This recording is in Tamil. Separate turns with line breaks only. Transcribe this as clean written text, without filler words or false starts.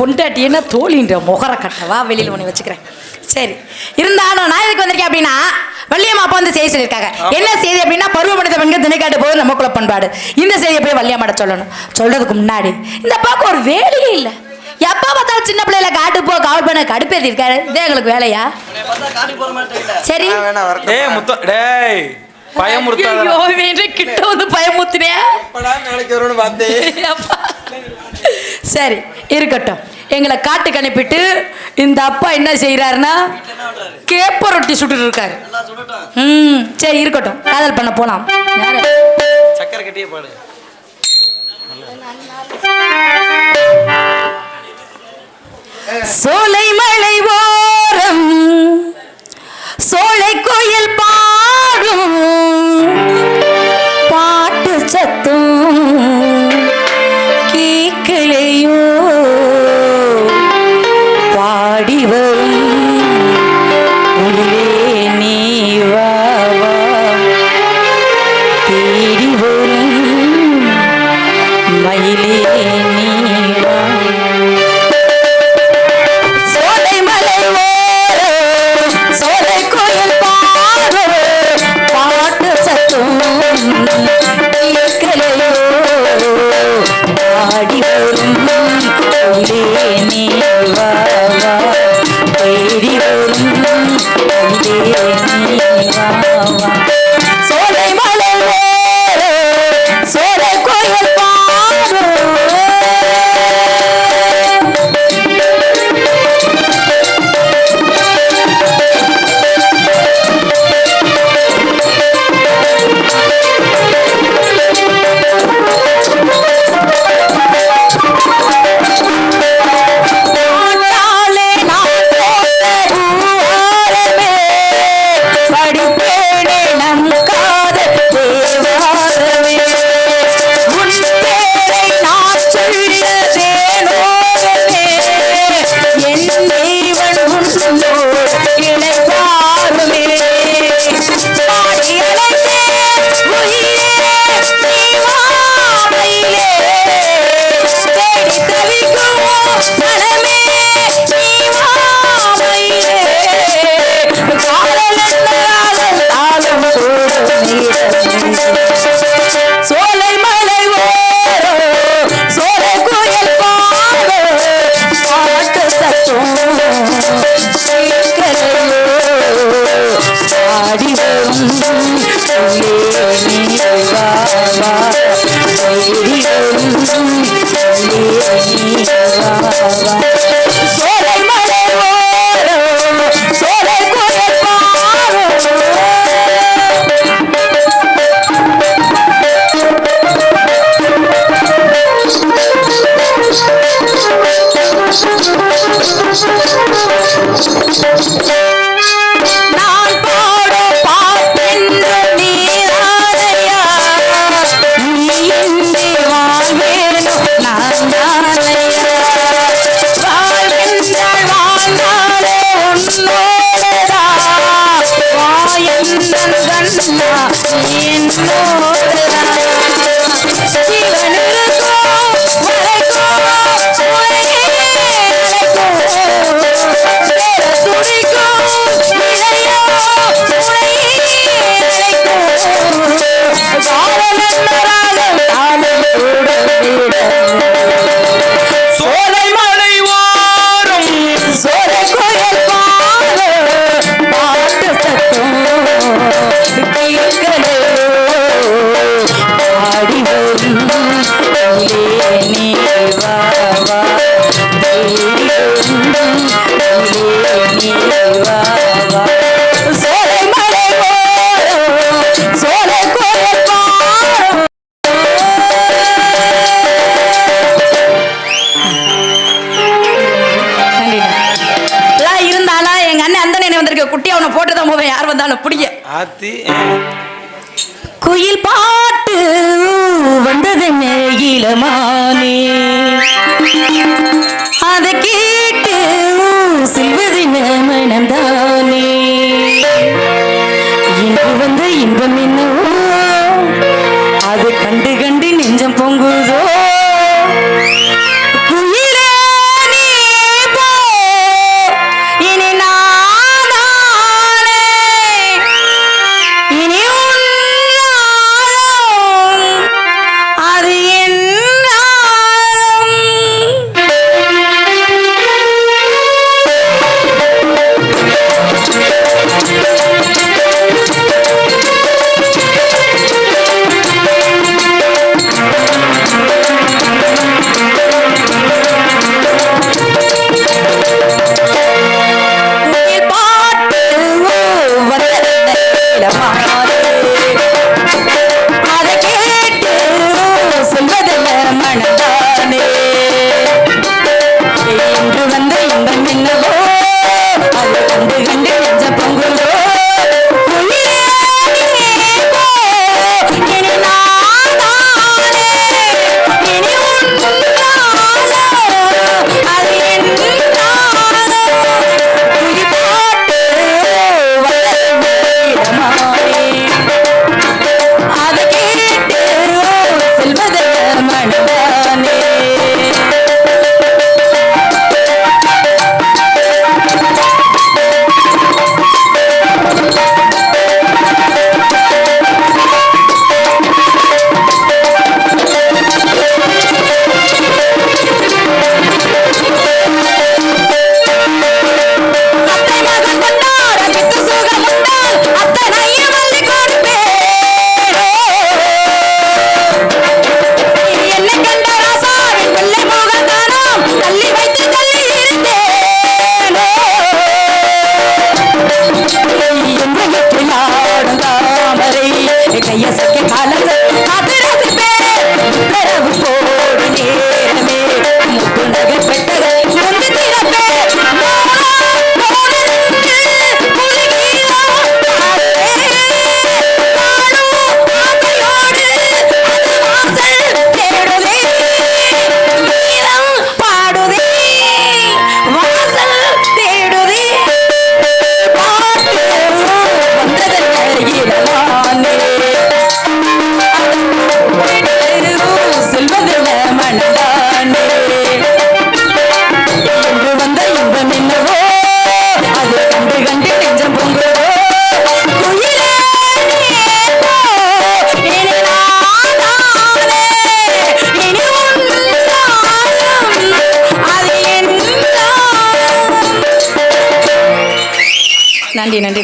பொண்டாட்டி என்ன தோழின்ற முகர கட்டவா வெளியில் உன்னை வச்சுக்கிறேன். சரி, இருந்தாலும் நான் இதுக்கு வந்திருக்கேன் அப்படின்னா வள்ளியம்மா அப்பா வந்து செய்தி சொல்லியிருக்காங்க. என்ன செய்தி அப்படின்னா பருவமடைந்த பெண்கள் திணைக்காட்டு போது நம்ம குல பண்பாடு. இந்த செய்தியை போய் வள்ளியம்மாட்ட சொல்லணும். சொல்றதுக்கு முன்னாடி இந்த அப்பாவுக்கு ஒரு வேலையே இல்லை. எப்பா பார்த்தாலும் சின்ன பிள்ளைல காட்டு போ காவல் பண்ண கடுப்பேத்தி இருக்காரு. இதே எங்களுக்கு வேலையா? சரி கிட்ட வந்து பயமுத்தினே. சரி இருக்கட்டும். எங்களை காட்டுக்கு அனுப்பிட்டு இந்த அப்பா என்ன செய்யறாருன்னா கேப்ப ரொட்டி சுட்டு இருக்காரு. சரி இருக்கட்டும், காதல் பண்ண போலாம்.
சக்கரை கட்டியே பாடு.
சோலை மலை ஓரம் சோலை கோயில் பாடும் பாட்டு சத்தம் கேட்கலையோ பாடி வரும் நீ வா வா தேடி வரும் மயிலே நீ வா. குயில் பாட்டு வந்தது இளமானே அதை கேட்டு செல்வது மனம்தானே இன்று வந்த இன்பம் என்னவோ அது கண்டு கண்டு நெஞ்சம் பொங்குதோ குயிலே நீ அதை கேட்டு சொல்வதல்ல மனதானே இன்று வந்த இன்பம் என்னவோ அதை கண்டு கண்டு நெஞ்ச பொங்குதோ இனி நான் தானே இனி உன்னாலோ அது என் நாளோ துளி போட்டு வளர்ந்தே அதை கேட்டு செல்வதல்ல மனதானே அத்தை மகன் கொண்டாட பித்து சுகம் உண்டால் அத்தனைய மல்லி கொடுப்பேன் என்னை கண்ட ராசாவின் பிள்ளை முகம் தானாம் தள்ளி வைத்து தள்ளி இருந்தேன் எங்கள் ஆடும் தாமரை கைய சக்கை காலத்தை காத்து ரசிப்பேன் உத்தரவு போடு நேரமே முத்து நகை பெட்டகை முந்து திறப்பேன் செல்வதில்ல மனதானே என்று வந்த இன்பம் என்னவோ அது கண்டு கண்டு நெஞ்சம் பொங்குதோ குயிலே நீயோ இனி நான் தானே இனி உன்னாலும் அது என் நாளும். நன்றி நன்றி